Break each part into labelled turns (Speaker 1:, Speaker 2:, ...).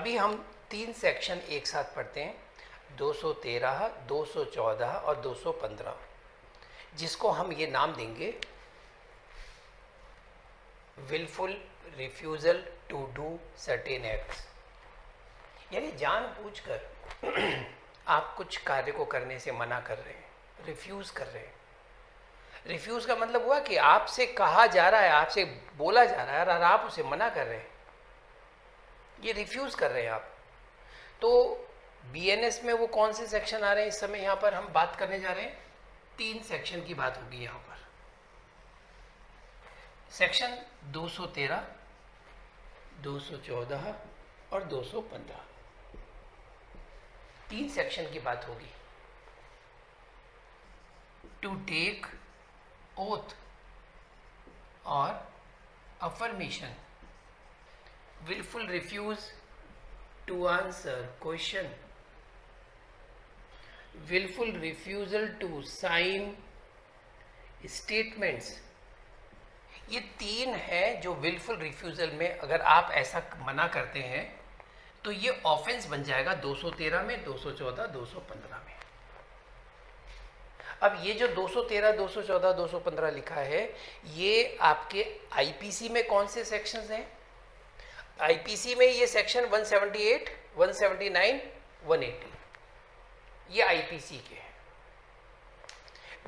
Speaker 1: अभी हम 3 सेक्शन एक साथ पढ़ते हैं, 213, 214 और 215, जिसको हम ये नाम देंगे wilful refusal to do certain acts. यानी जानबूझकर आप कुछ कार्य को करने से मना कर रहे हैं, रिफ्यूज कर रहे हैं। रिफ्यूज का मतलब हुआ कि आपसे कहा जा रहा है, आपसे बोला जा रहा है और आप उसे मना कर रहे हैं, ये रिफ्यूज कर रहे हैं आप। तो बीएनएस में वो कौन से सेक्शन आ रहे हैं इस समय यहाँ पर हम बात करने जा रहे हैं? 3 सेक्शन की बात होगी यहाँ पर। सेक्शन 213, 214 और 215, 3 सेक्शन की बात होगी। टू टेक ओथ और affirmation, willful refuse to answer question, willful refusal to sign statements। ये 3 है जो willful refusal में अगर आप ऐसा मना करते हैं तो ये ऑफेंस बन जाएगा 213 में, 214, 215 में। अब ये जो 213, 214, 215 लिखा है, ये आपके आईपीसी में कौन से सेक्शंस हैं? आईपीसी में ये सेक्शन 178, 179, 180, ये आईपीसी के हैं।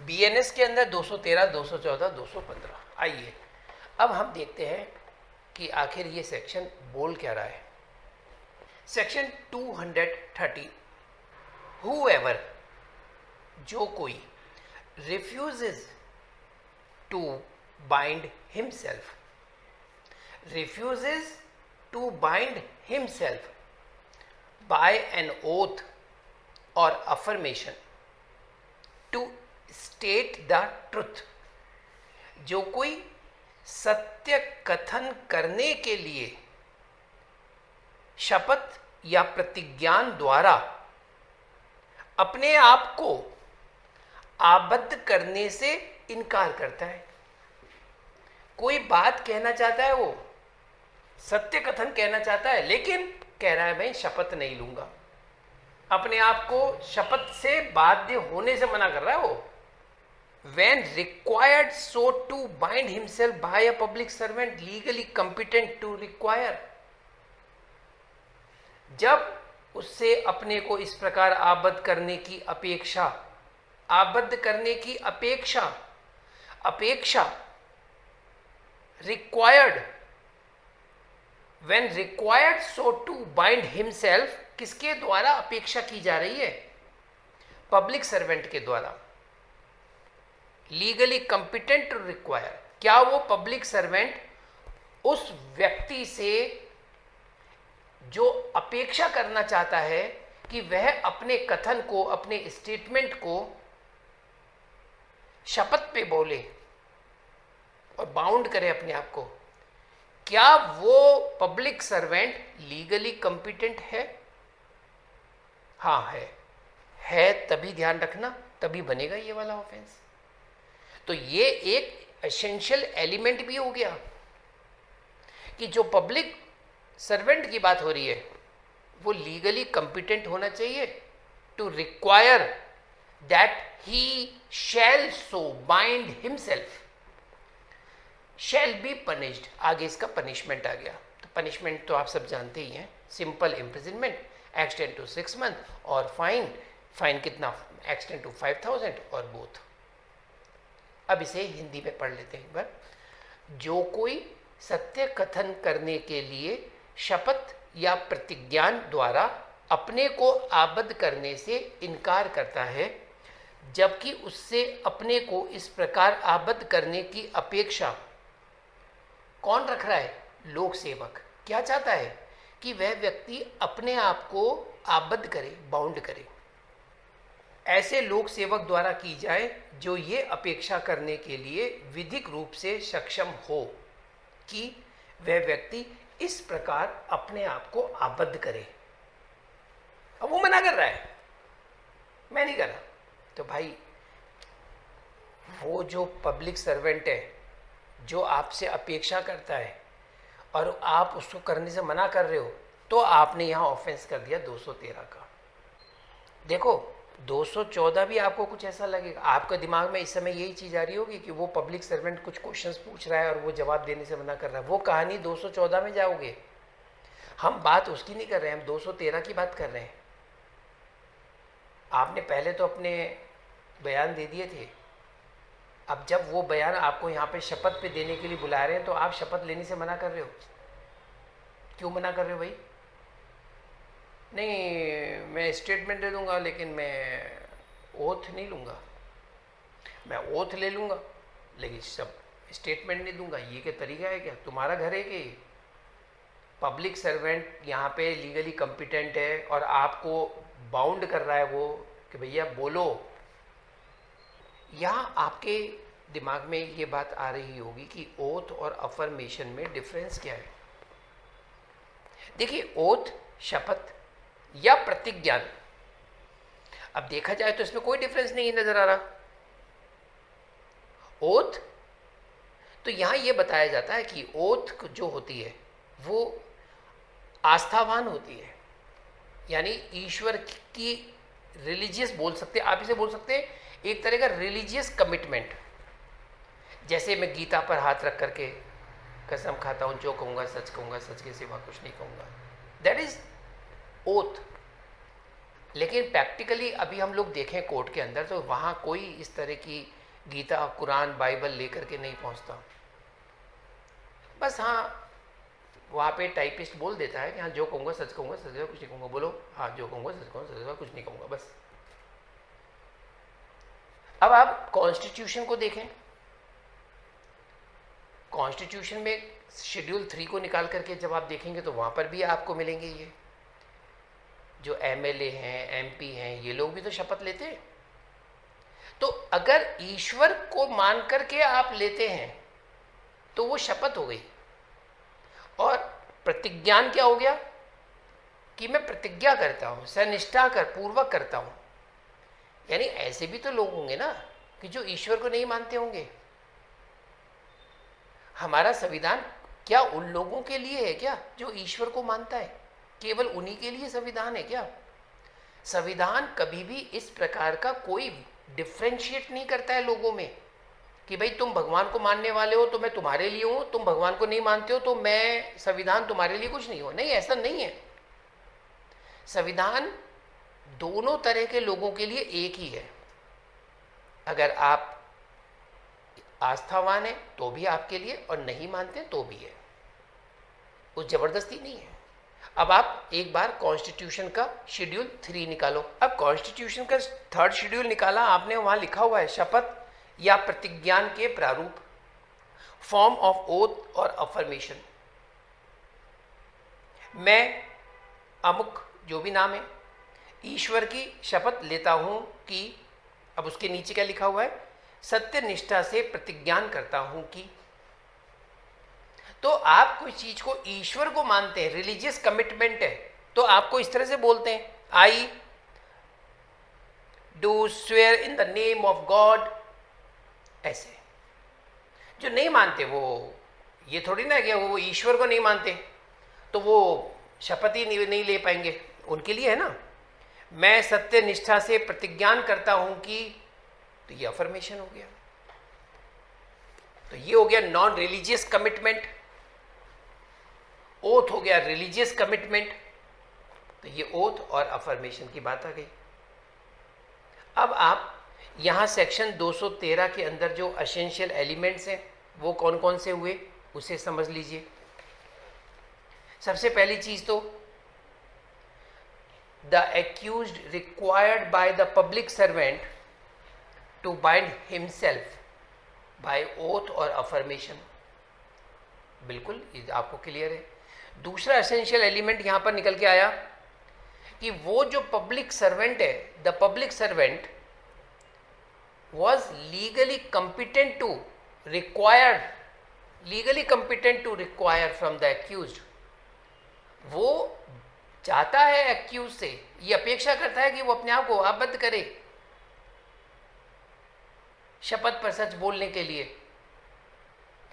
Speaker 1: बीएनएस के अंदर 213, 214, 215। आइए अब हम देखते हैं कि आखिर ये सेक्शन बोल क्या रहा है। सेक्शन 230, whoever, जो कोई, refuses to bind himself, refuses to bind himself by an oath or affirmation to state the truth, जो कोई सत्य कथन करने के लिए शपथ या प्रतिज्ञान द्वारा अपने आप को आबद्ध करने से इनकार करता है। कोई बात कहना चाहता है, वो सत्य कथन कहना चाहता है, लेकिन कह रहा है मैं शपथ नहीं लूंगा, अपने आप को शपथ से बाध्य होने से मना कर रहा है वो। When required so to bind himself by a public servant legally competent to require, जब उससे अपने को इस प्रकार आबद्ध करने की अपेक्षा, आबद्ध करने की अपेक्षा, अपेक्षा required, when required so to bind himself, किसके द्वारा अपेक्षा की जा रही है? पब्लिक सर्वेंट के द्वारा। लीगली कंपिटेंट टू रिक्वायर, क्या वो पब्लिक सर्वेंट उस व्यक्ति से जो अपेक्षा करना चाहता है कि वह अपने कथन को, अपने स्टेटमेंट को शपथ पे बोले और बाउंड करे अपने आप को, क्या वो पब्लिक सर्वेंट लीगली कंपिटेंट है? हाँ है तभी ध्यान रखना, तभी बनेगा ये वाला ऑफेंस। तो ये एक एसेंशियल एलिमेंट भी हो गया कि जो पब्लिक सर्वेंट की बात हो रही है वो लीगली कंपिटेंट होना चाहिए to require that he shall so bind himself, shall be punished. आगे इसका पनिशमेंट आ गया। तो पनिशमेंट तो आप सब जानते ही हैं, simple imprisonment extend to 6 month और फाइन कितना? एक्सटेंड टू 5000 और बोथ। अब इसे हिंदी में पढ़ लेते हैं एक बार। जो कोई सत्य कथन करने के लिए शपथ या प्रतिज्ञान द्वारा अपने को आबद्ध करने से इनकार करता है, जबकि उससे अपने को इस प्रकार आबद्ध करने की अपेक्षा कौन रख रहा है? लोक सेवक। क्या चाहता है? कि वह व्यक्ति अपने आप को आबद्ध करे, बाउंड करे। ऐसे लोक सेवक द्वारा की जाए जो ये अपेक्षा करने के लिए विधिक रूप से सक्षम हो कि वह व्यक्ति इस प्रकार अपने आप को आबद्ध करे। अब वो मना कर रहा है, मैं नहीं कर रहा। तो भाई वो जो पब्लिक सर्वेंट है, जो आपसे अपेक्षा करता है और आप उसको करने से मना कर रहे हो, तो आपने यहाँ ऑफेंस कर दिया 213 का। देखो 214 भी आपको कुछ ऐसा लगेगा, आपके दिमाग में इस समय यही चीज़ आ रही होगी कि वो पब्लिक सर्वेंट कुछ क्वेश्चंस पूछ रहा है और वो जवाब देने से मना कर रहा है, वो कहानी 214 में जाओगे। हम बात उसकी नहीं कर रहे हैं, हम 213 की बात कर रहे हैं। आपने पहले तो अपने बयान दे दिए थे, अब जब वो बयान आपको यहाँ पे शपथ पे देने के लिए बुला रहे हैं तो आप शपथ लेने से मना कर रहे हो। क्यों मना कर रहे हो भाई? नहीं मैं स्टेटमेंट दे दूंगा लेकिन मैं ओथ नहीं लूँगा। मैं ओथ ले लूँगा लेकिन सब स्टेटमेंट नहीं दूंगा। ये क्या तरीका है? क्या तुम्हारा घर है कि पब्लिक सर्वेंट यहाँ पे लीगली कॉम्पिटेंट है और आपको बाउंड कर रहा है वो कि भैया बोलो। यहाँ आपके दिमाग में ये बात आ रही होगी कि ओथ और अफर्मेशन में डिफरेंस क्या है। देखिए ओथ शपथ या प्रतिज्ञान, अब देखा जाए तो इसमें कोई डिफरेंस नहीं नजर आ रहा। ओथ तो यहां यह बताया जाता है कि ओथ जो होती है वो आस्थावान होती है, यानी ईश्वर की रिलीजियस बोल सकते हैं आप, इसे बोल सकते हैं एक तरह का रिलीजियस कमिटमेंट। जैसे मैं गीता पर हाथ रख करके कसम खाता हूं जो कहूंगा सच के सिवा कुछ नहीं कहूंगा, दैट इज ओथ। लेकिन प्रैक्टिकली अभी हम लोग देखें कोर्ट के अंदर तो वहाँ कोई इस तरह की गीता कुरान बाइबल लेकर के नहीं पहुँचता। बस हाँ वहाँ पे टाइपिस्ट बोल देता है कि हाँ जो कहूँगा सच कहूँगा सच कुछ नहीं कहूँगा, बोलो हाँ जो कहूँगा सच कहूँगा सच कुछ नहीं कहूँगा बस। अब आप कॉन्स्टिट्यूशन को देखें, कॉन्स्टिट्यूशन में शेड्यूल 3 को निकाल करके जब आप देखेंगे तो वहाँ पर भी आपको मिलेंगे ये जो एमएलए हैं एमपी हैं ये लोग भी तो शपथ लेते हैं। तो अगर ईश्वर को मान करके आप लेते हैं तो वो शपथ हो गई। और प्रतिज्ञान क्या हो गया कि मैं प्रतिज्ञा करता हूं, सनिष्ठा कर पूर्वक करता हूं। यानी ऐसे भी तो लोग होंगे ना कि जो ईश्वर को नहीं मानते होंगे। हमारा संविधान क्या उन लोगों के लिए है क्या जो ईश्वर को मानता है? केवल उन्हीं के लिए संविधान है क्या? संविधान कभी भी इस प्रकार का कोई डिफ्रेंशिएट नहीं करता है लोगों में कि भाई तुम भगवान को मानने वाले हो तो मैं तुम्हारे लिए हूं, तुम भगवान को नहीं मानते हो तो मैं संविधान तुम्हारे लिए कुछ नहीं हो। नहीं, ऐसा नहीं है। संविधान दोनों तरह के लोगों के लिए एक ही है। अगर आप आस्थावान है तो भी आपके लिए और नहीं मानते तो भी है, वो जबरदस्ती नहीं है। अब आप एक बार कॉन्स्टिट्यूशन का शेड्यूल 3 निकालो। अब कॉन्स्टिट्यूशन का 3rd शेड्यूल निकाला आपने, वहां लिखा हुआ है शपथ या प्रतिज्ञान के प्रारूप, फॉर्म ऑफ ओथ और अफर्मेशन। मैं अमुक जो भी नाम है ईश्वर की शपथ लेता हूं कि, अब उसके नीचे क्या लिखा हुआ है, सत्य निष्ठा से प्रतिज्ञान करता हूं कि। तो आप कोई चीज को ईश्वर को मानते हैं, रिलीजियस कमिटमेंट है, तो आपको इस तरह से बोलते हैं I do swear in the name of God. ऐसे जो नहीं मानते वो ये थोड़ी ना कि वो ईश्वर को नहीं मानते तो वो शपथ ही नहीं ले पाएंगे, उनके लिए है ना। मैं सत्य निष्ठा से प्रतिज्ञान करता हूं कि, तो ये अफर्मेशन हो गया। तो ये हो गया नॉन रिलीजियस कमिटमेंट। ओथ हो गया रिलीजियस कमिटमेंट। तो ये ओथ और अफर्मेशन की बात आ गई। अब आप यहां सेक्शन 213 के अंदर जो एसेंशियल एलिमेंट्स हैं वो कौन कौन से हुए उसे समझ लीजिए। सबसे पहली चीज तो the accused required by the public servant to bind himself by oath और अफर्मेशन। बिल्कुल ये आपको क्लियर है। दूसरा एसेंशियल एलिमेंट यहां पर निकल के आया कि वो जो पब्लिक सर्वेंट है, the public servant was legally competent to require from the accused। वो चाहता है एक्यूज से, ये अपेक्षा करता है कि वो अपने आप को आबद्ध करे शपथ पर सच बोलने के लिए।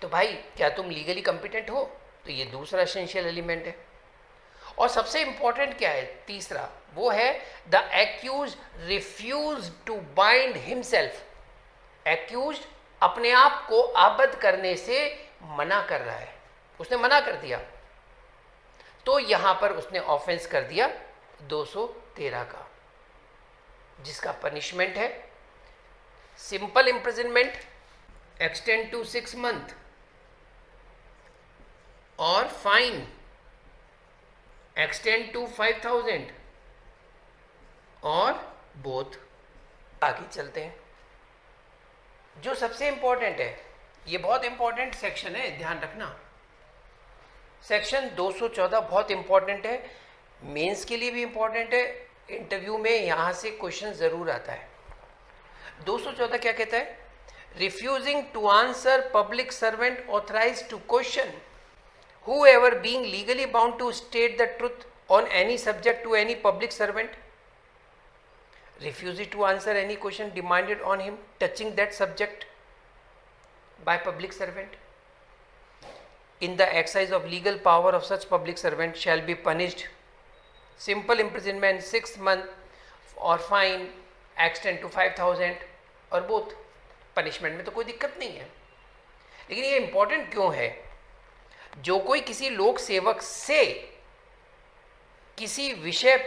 Speaker 1: तो भाई क्या तुम लीगली कॉम्पिटेंट हो? तो ये दूसरा एसेंशियल एलिमेंट है। और सबसे इंपॉर्टेंट क्या है तीसरा, वो है the accuse refuse to bind himself. Accuse अपने आप को आबद्ध करने से मना कर रहा है, उसने मना कर दिया, तो यहां पर उसने ऑफेंस कर दिया 213 का, जिसका पनिशमेंट है simple imprisonment extend to 6 month और फाइन एक्सटेंड टू 5000 और बोथ। आगे चलते हैं, जो सबसे इंपॉर्टेंट है, ये बहुत इंपॉर्टेंट सेक्शन है, ध्यान रखना। सेक्शन 214 बहुत इंपॉर्टेंट है, मेंस के लिए भी इंपॉर्टेंट है, इंटरव्यू में यहां से क्वेश्चन जरूर आता है। 214 क्या कहता है? Refusing to answer public servant authorised to question whoever being legally bound to state the truth on any subject to any public servant refuses to answer any question demanded on him touching that subject by public servant in the exercise of legal power of such public servant shall be punished simple imprisonment 6 months or fine extend to 5000 और both। Punishment में तो कोई दिक्कत नहीं है, लेकिन ये important क्यों है? जो कोई किसी लोक सेवक से किसी विषय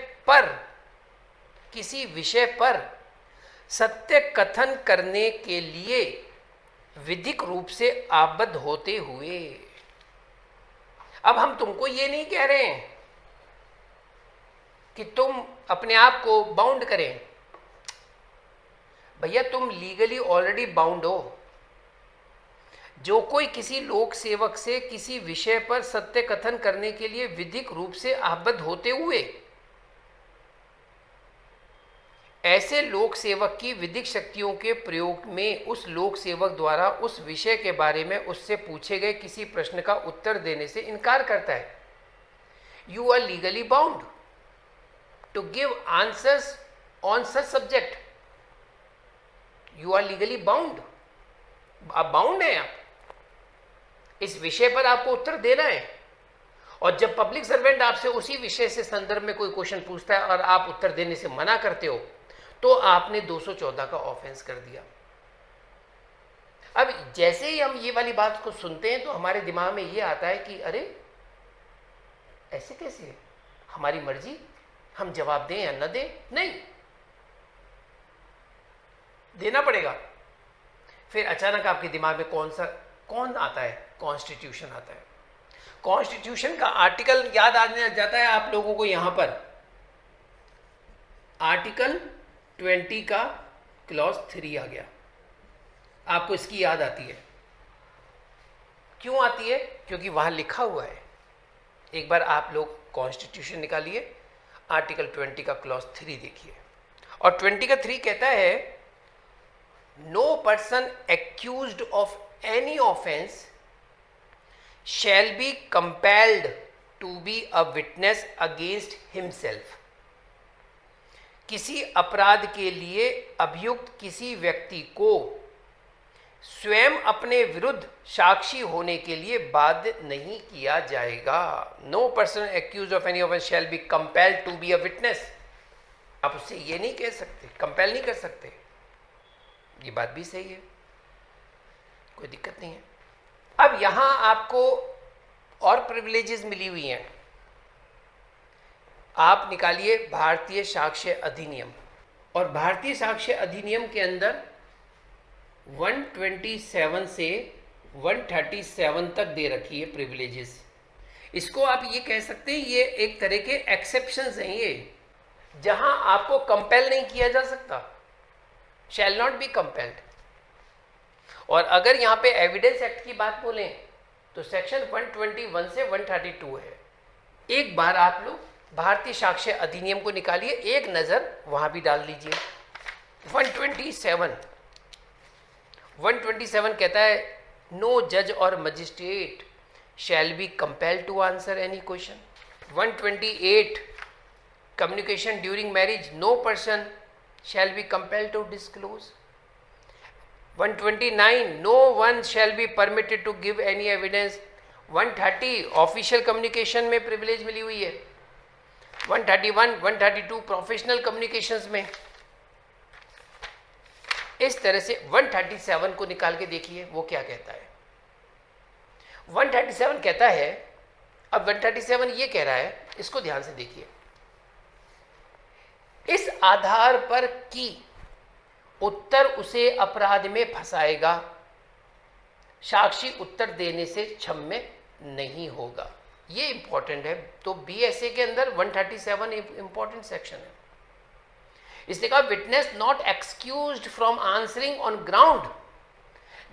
Speaker 1: पर सत्य कथन करने के लिए विधिक रूप से आबद्ध होते हुए, अब हम तुमको ये नहीं कह रहे हैं कि तुम अपने आप को बाउंड करें, भैया तुम लीगली ऑलरेडी बाउंड हो। जो कोई किसी लोक सेवक से किसी विषय पर सत्य कथन करने के लिए विधिक रूप से आबद्ध होते हुए ऐसे लोक सेवक की विधिक शक्तियों के प्रयोग में उस लोक सेवक द्वारा उस विषय के बारे में उससे पूछे गए किसी प्रश्न का उत्तर देने से इनकार करता है, you are legally bound to give answers on such subject. You are legally bound, आप बाउंड हैं, आप इस विषय पर आपको उत्तर देना है। और जब पब्लिक सर्वेंट आपसे उसी विषय से संदर्भ में कोई क्वेश्चन पूछता है और आप उत्तर देने से मना करते हो, तो आपने 214 का ऑफेंस कर दिया। अब जैसे ही हम ये वाली बात को सुनते हैं तो हमारे दिमाग में ये आता है कि अरे ऐसे कैसे, हमारी मर्जी, हम जवाब दें या न दें? नहीं, देना पड़ेगा। फिर अचानक आपके दिमाग में कौन आता है? कॉन्स्टिट्यूशन आता है। कॉन्स्टिट्यूशन का आर्टिकल याद आ जाता है आप लोगों को, यहां पर आर्टिकल 20 का क्लॉज 3 आ गया, आपको इसकी याद आती है। क्यों आती है? क्योंकि वहां लिखा हुआ है। एक बार आप लोग कॉन्स्टिट्यूशन निकालिए, आर्टिकल 20 का क्लॉज 3 देखिए, और 20 का 3 कहता है no person accused of any offense shall be compelled to be a witness against himself। किसी अपराध के लिए अभियुक्त किसी व्यक्ति को स्वयं अपने विरुद्ध साक्षी होने के लिए बाध्य नहीं किया जाएगा। No person accused of any offence shall be compelled to be a witness. आप उससे ये नहीं कह सकते, कंपेल नहीं कर सकते। ये बात भी सही है, कोई दिक्कत नहीं है। अब यहां आपको और प्रिविलेजेस मिली हुई हैं। आप निकालिए भारतीय साक्ष्य अधिनियम, और भारतीय साक्ष्य अधिनियम के अंदर 127 से 137 तक दे रखी है प्रिविलेजेस। इसको आप ये कह सकते हैं ये एक तरह के एक्सेप्शंस हैं, ये जहां आपको कंपेल नहीं किया जा सकता, शैल नॉट बी कंपेल्ड। और अगर यहाँ पे एविडेंस एक्ट की बात बोलें तो सेक्शन 121 से 132 है। एक बार आप लोग भारतीय साक्ष्य अधिनियम को निकालिए, एक नज़र वहाँ भी डाल लीजिए। 127 कहता है नो जज और magistrate shall be compelled to answer any question. 128 communication during marriage no person shall be compelled to disclose. 129 no one shall be permitted to give any evidence। 130 official communication में प्रिविलेज मिली हुई है। 131, 132 professional communications में। इस तरह से 137 को निकाल के देखिए वो क्या कहता है। 137 कहता है, अब 137 ये कह रहा है, इसको ध्यान से देखिए, इस आधार पर कि उत्तर उसे अपराध में फंसाएगा, साक्षी उत्तर देने से क्षम्य नहीं होगा। ये इंपॉर्टेंट है। तो बीएसए के अंदर 137 इंपॉर्टेंट सेक्शन है। इसने कहा witness not excused from answering on ground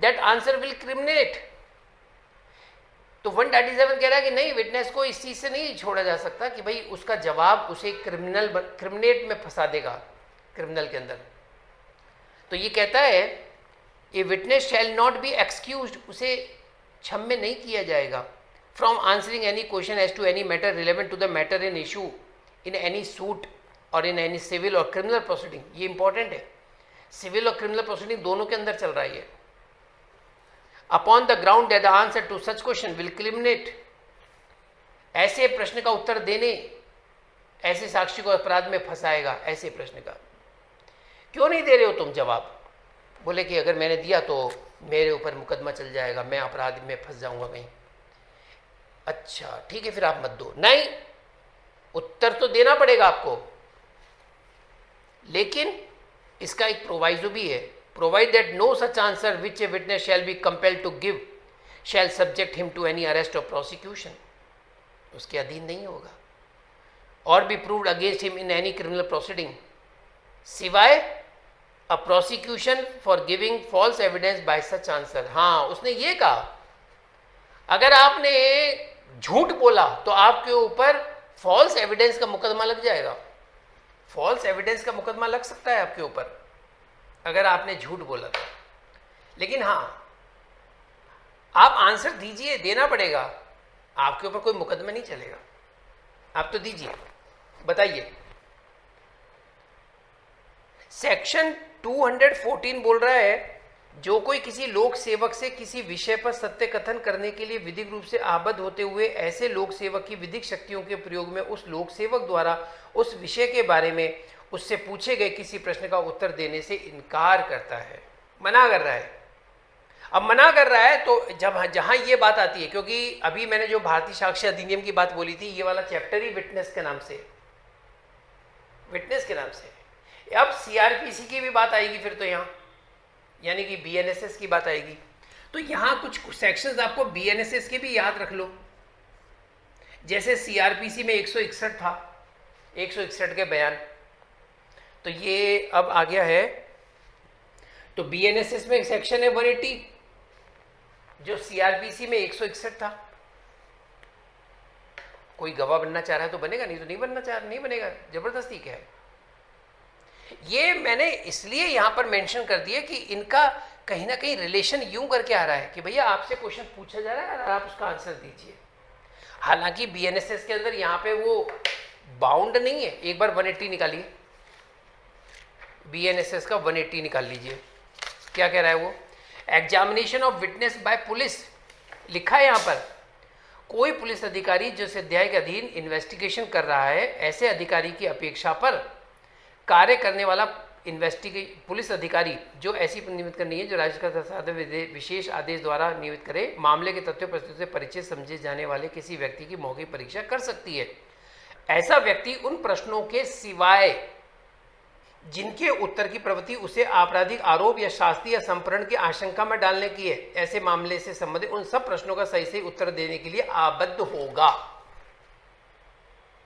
Speaker 1: that answer will criminate. तो 137 कह रहा है कि नहीं, विटनेस को इस चीज से नहीं छोड़ा जा सकता कि भाई उसका जवाब उसे क्रिमिनेट में फंसा देगा, क्रिमिनल के अंदर। तो ये कहता है a witness shall not be excused, उसे क्षम्य नहीं किया जाएगा from answering any question as to any matter relevant to the matter in issue in any suit और इन एनी सिविल और क्रिमिनल प्रोसीडिंग। ये इंपॉर्टेंट है, सिविल और क्रिमिनल प्रोसीडिंग दोनों के अंदर चल रहा है। Upon the ground that the answer to such question will criminate, ऐसे प्रश्न का उत्तर देने ऐसे साक्षी को अपराध में फंसाएगा। ऐसे प्रश्न का क्यों नहीं दे रहे हो तुम जवाब? बोले कि अगर मैंने दिया तो मेरे ऊपर मुकदमा चल जाएगा, मैं अपराध में फंस जाऊंगा कहीं। अच्छा ठीक है, फिर आप मत दो। नहीं, उत्तर तो देना पड़ेगा आपको, लेकिन इसका एक प्रोवाइजो भी है, provide that no such answer which a witness shall be compelled to give shall subject him to any arrest और प्रोसिक्यूशन, उसके अधीन नहीं होगा, और be proved against him in any criminal proceeding, सिवाय a prosecution for giving false evidence by such answer. हाँ, उसने ये कहा अगर आपने झूठ बोला तो आपके ऊपर फॉल्स एविडेंस का मुकदमा लग जाएगा। फॉल्स एविडेंस का मुकदमा लग सकता है आपके ऊपर अगर आपने झूठ बोला तो। लेकिन हाँ, आप आंसर दीजिए, देना पड़ेगा, आपके ऊपर कोई मुकदमा नहीं चलेगा, आप तो दीजिए, बताइए। सेक्शन 214 बोल रहा है जो कोई किसी लोक सेवक से किसी विषय पर सत्य कथन करने के लिए विधिक रूप से आबद्ध होते हुए ऐसे लोक सेवक की विधिक शक्तियों के प्रयोग में उस लोक सेवक द्वारा उस विषय के बारे में उससे पूछे गए किसी प्रश्न का उत्तर देने से इनकार करता है, मना कर रहा है। अब मना कर रहा है तो जब जहां ये बात आती है, क्योंकि अभी मैंने जो भारतीय साक्ष्य अधिनियम की बात बोली थी, ये वाला चैप्टर ही विटनेस के नाम से, विटनेस के नाम से। अब सीआरपीसी की भी बात आएगी फिर तो यहाँ, यानी कि बीएनएसएस की बात आएगी। तो यहाँ कुछ सेक्शंस आपको बीएनएसएस के भी याद रख लो। जैसे सीआरपीसी में 161 था, 161 के बयान, तो ये अब आ गया है। तो बीएनएसएस में एक सेक्शन है 180 जो सीआरपीसी में 161 था। कोई गवाह बनना चाह रहा है तो बनेगा, नहीं तो नहीं बनना चाह रहा, नहीं बनेगा, जबरदस्ती क्या है। ये मैंने इसलिए यहां पर मेंशन कर दिया कि इनका कहीं ना कहीं रिलेशन यूं करके आ रहा है कि भैया आपसे क्वेश्चन पूछा जा रहा है और आप उसका आंसर दीजिए। हालांकि बीएनएसएस के अंदर यहां पे वो बाउंड नहीं है। एक बार 180 निकालिए, बीएनएसएस का 180 निकाल लीजिए, क्या कह रहा है वो। Examination of witness bye police लिखा है यहां पर, कोई पुलिस अधिकारी जो इस अध्याय के अधीन इन्वेस्टिगेशन कर रहा है ऐसे अधिकारी की अपेक्षा पर कार्य करने वाला पुलिस अधिकारी जो ऐसी नियमित करनी है जो राज्य का विशेष आदेश द्वारा नियमित करे, मामले के तथ्यों परिस्थितियों से परिचित समझे जाने वाले किसी व्यक्ति की मौखिक परीक्षा कर सकती है। ऐसा व्यक्ति उन प्रश्नों के सिवाय जिनके उत्तर की प्रवृत्ति उसे आपराधिक आरोप या शास्ति या संप्रण की आशंका में डालने की है, ऐसे मामले से संबंधित उन सब प्रश्नों का सही से उत्तर देने के लिए आबद्ध होगा।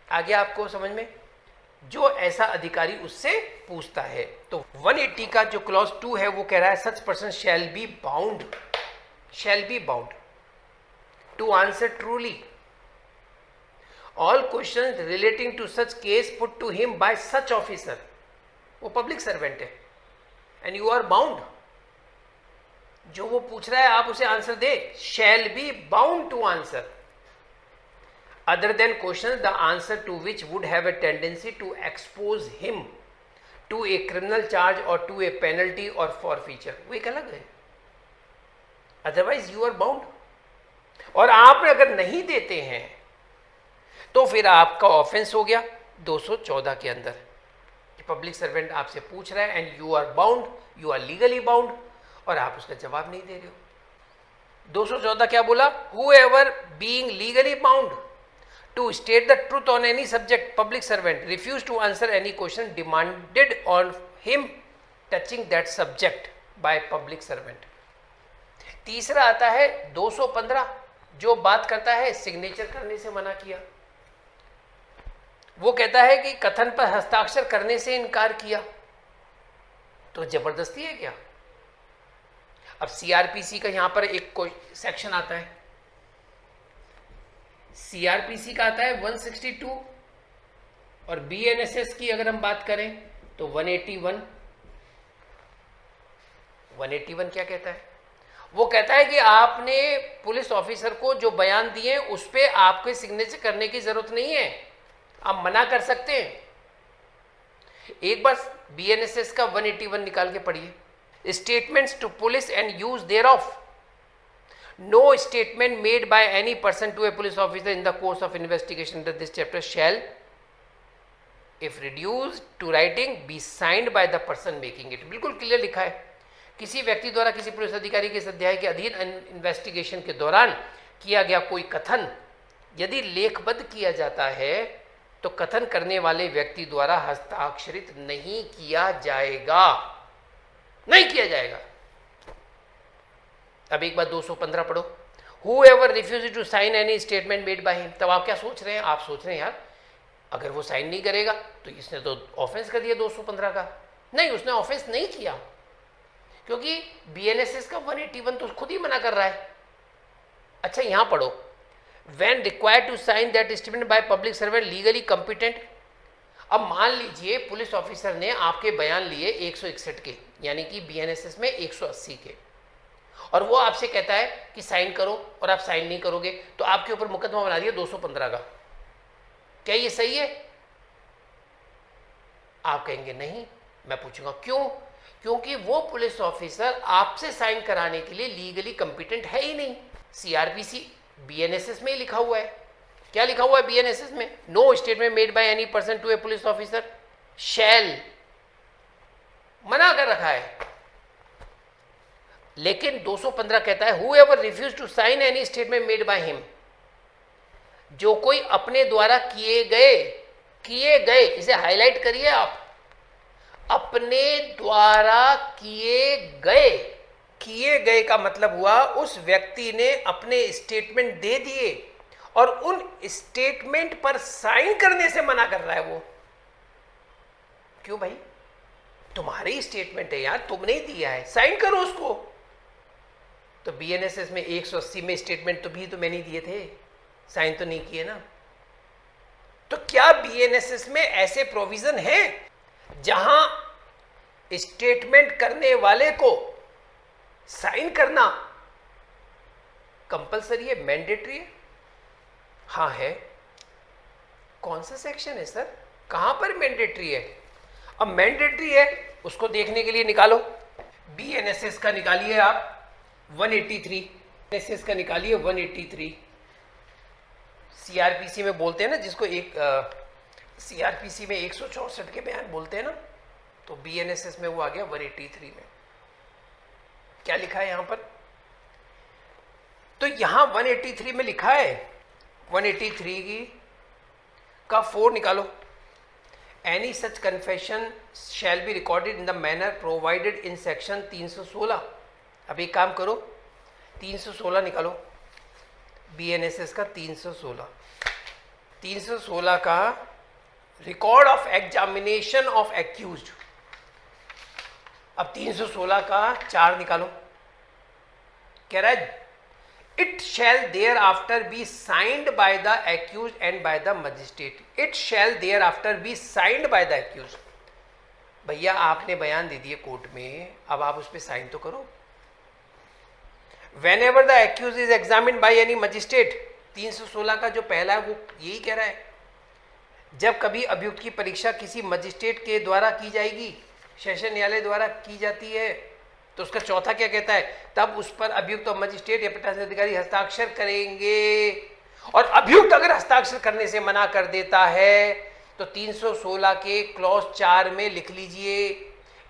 Speaker 1: आगे आपको समझ में, जो ऐसा अधिकारी उससे पूछता है। तो 180 का जो क्लॉज 2 है वो कह रहा है such person shall be bound to answer truly all questions relating to such case put to him by such officer. वो पब्लिक सर्वेंट है एंड यू आर बाउंड, जो वो पूछ रहा है आप उसे आंसर दे। Shall be bound to answer other than questions the answer to which would have a tendency to expose him to a criminal charge or to a penalty or forfeiture। वो एक अलग है, otherwise you are bound। और आप अगर नहीं देते हैं तो फिर आपका ऑफेंस हो गया, 214 के अंदर कि पब्लिक सर्वेंट आपसे पूछ रहा है and you are bound, you are legally bound, और आप उसका जवाब नहीं दे रहे हो। 214 क्या बोला? whoever being legally bound to state the truth on any subject, public servant refuse to answer any question demanded on him touching that subject by public servant। तीसरा आता है 215 जो बात करता है सिग्नेचर करने से मना किया। वो कहता है कि कथन पर हस्ताक्षर करने से इनकार किया, तो जबरदस्ती है क्या? अब सीआरपीसी का यहां पर एक कोई सेक्शन आता है, सीआरपीसी का आता है 162 और बीएनएसएस की अगर हम बात करें तो 181। 181 क्या कहता है? वो कहता है कि आपने पुलिस ऑफिसर को जो बयान दिए उस पर आपके सिग्नेचर करने की जरूरत नहीं है, आप मना कर सकते हैं। एक बार बीएनएसएस का 181 निकाल के पढ़िए। Statements to police and use thereof. No statement made by any person to a police officer in the course of investigation under this chapter shall, if reduced to writing, be signed by the person making it। बिल्कुल clear लिखा है, किसी व्यक्ति द्वारा किसी police अधिकारी के इस अध्याय के अधीन इन्वेस्टिगेशन के दौरान किया गया कोई कथन यदि लेखबद्ध किया जाता है तो कथन करने वाले व्यक्ति द्वारा हस्ताक्षरित नहीं किया जाएगा, नहीं किया जाएगा। अब एक बार 215 पढ़ो। Whoever refuses to sign any statement made by him। तब आप क्या सोच रहे हैं? आप सोच रहे हैं यार अगर वो साइन नहीं करेगा तो इसने तो ऑफेंस कर दिया 215 का। नहीं, उसने ऑफेंस नहीं किया क्योंकि बीएनएसएस का 181 तो खुद ही मना कर रहा है। अच्छा यहां पढ़ो, when required to sign that statement by public servant legally competent। अब मान लीजिए पुलिस ऑफिसर ने आपके बयान लिए 161 के, यानी कि बीएनएसएस में 180 के, और वो आपसे कहता है कि साइन करो और आप साइन नहीं करोगे तो आपके ऊपर मुकदमा बना दिया 215 का। क्या ये सही है? आप कहेंगे नहीं। मैं पूछूंगा क्यों? क्योंकि वो पुलिस ऑफिसर आपसे साइन कराने के लिए लीगली कंपिटेंट है ही नहीं। सीआरपीसी बीएनएसएस में ही लिखा हुआ है। क्या लिखा हुआ है बीएनएसएस में? No statement made by any person to a police officer shall, मना कर रखा है। लेकिन 215 कहता है whoever refuse to sign any statement made by him। जो कोई अपने द्वारा किए गए, इसे हाईलाइट करिए आप, अपने द्वारा किए गए का मतलब हुआ उस व्यक्ति ने अपने स्टेटमेंट दे दिए और उन स्टेटमेंट पर साइन करने से मना कर रहा है वो। क्यों भाई? तुम्हारी स्टेटमेंट है यार, तुमने ही दिया है, साइन करो उसको। तो बीएनएसएस में 180 में स्टेटमेंट तो भी तो मैंने दिए थे, साइन तो नहीं किए ना। तो क्या बीएनएसएस में ऐसे प्रोविजन है जहां स्टेटमेंट करने वाले को साइन करना कंपलसरी है, मैंडेटरी है? हाँ है। कौन सा सेक्शन है सर? कहां पर मैंडेटरी है? अब मैंडेटरी है उसको देखने के लिए निकालो, बीएनएसएस का निकालिए आप 183, बीएनएसएस का निकालिए 183। सीआरपीसी में बोलते हैं ना जिसको एक सीआरपीसी में 164 के बयान बोलते हैं ना, तो बीएनएसएस में वो आ गया 183 में। क्या लिखा है यहां पर? तो यहां 183 में लिखा है, 183 की का 4 निकालो। Any such confession shall be recorded in the manner provided in section 316। अब एक काम करो, 316 निकालो, बीएनएसएस का 316 का record of examination of accused. अब 316 का 4 निकालो, कह रहा है it shall thereafter be signed by the accuse and by the magistrate. It shall thereafter be signed by the accuse. भैया आपने बयान दे दिए कोर्ट में, अब आप उस पर साइन तो करो। Whenever the accuse is examined by any magistrate, 316 का जो पहला है वो यही कह रहा है जब कभी अभियुक्त की परीक्षा किसी मजिस्ट्रेट के द्वारा की जाएगी, सेशन न्यायालय द्वारा की जाती है, तो उसका चौथा क्या कहता है? तब उस पर अभियुक्त और मजिस्ट्रेट या प्रशासनिक अधिकारी हस्ताक्षर करेंगे, और अभियुक्त अगर हस्ताक्षर करने से मना कर देता है तो 316 के क्लॉज 4 में लिख लीजिए,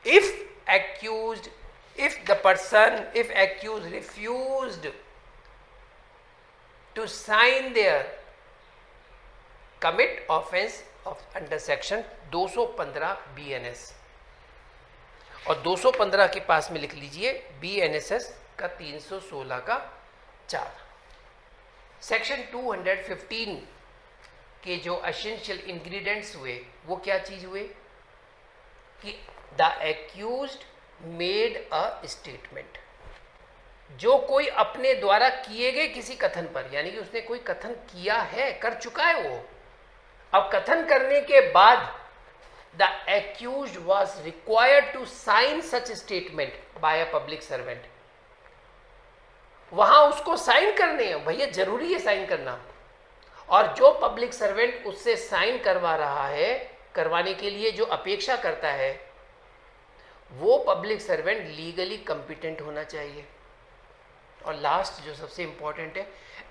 Speaker 1: if accused, if the person, if accused refused to sign their commit offense of under section 215 BNS, और 215 के पास में लिख लीजिए BNSS का 316 का 4। सेक्शन 215 के जो एसेंशियल इंग्रेडिएंट्स हुए वो क्या चीज हुए कि the accused made a statement, जो कोई अपने द्वारा किए गए किसी कथन पर, यानी कि उसने कोई कथन किया है, कर चुका है वो, अब कथन करने के बाद the accused was required to sign such statement by a public servant. वहां उसको साइन करने हैं, भैया जरूरी है साइन करना, और जो पब्लिक सर्वेंट उससे साइन करवा रहा है, करवाने के लिए जो अपेक्षा करता है, वो पब्लिक सर्वेंट लीगली कॉम्पिटेंट होना चाहिए। और लास्ट जो सबसे इंपॉर्टेंट है,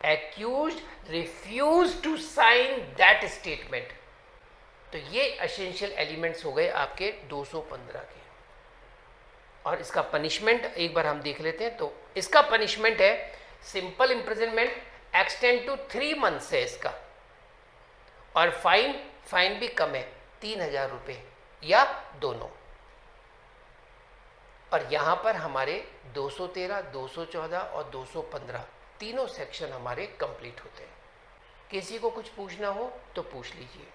Speaker 1: accused refuse to sign that statement. तो ये एसेंशियल एलिमेंट्स हो गए आपके 215 के। और इसका पनिशमेंट एक बार हम देख लेते हैं। तो इसका पनिशमेंट है simple imprisonment extend to 3 months है इसका, और फाइन भी कम है, 3000 रुपये या दोनों। और यहाँ पर हमारे 213, 214 और 215 तीनों सेक्शन हमारे कंप्लीट होते हैं। किसी को कुछ पूछना हो तो पूछ लीजिए।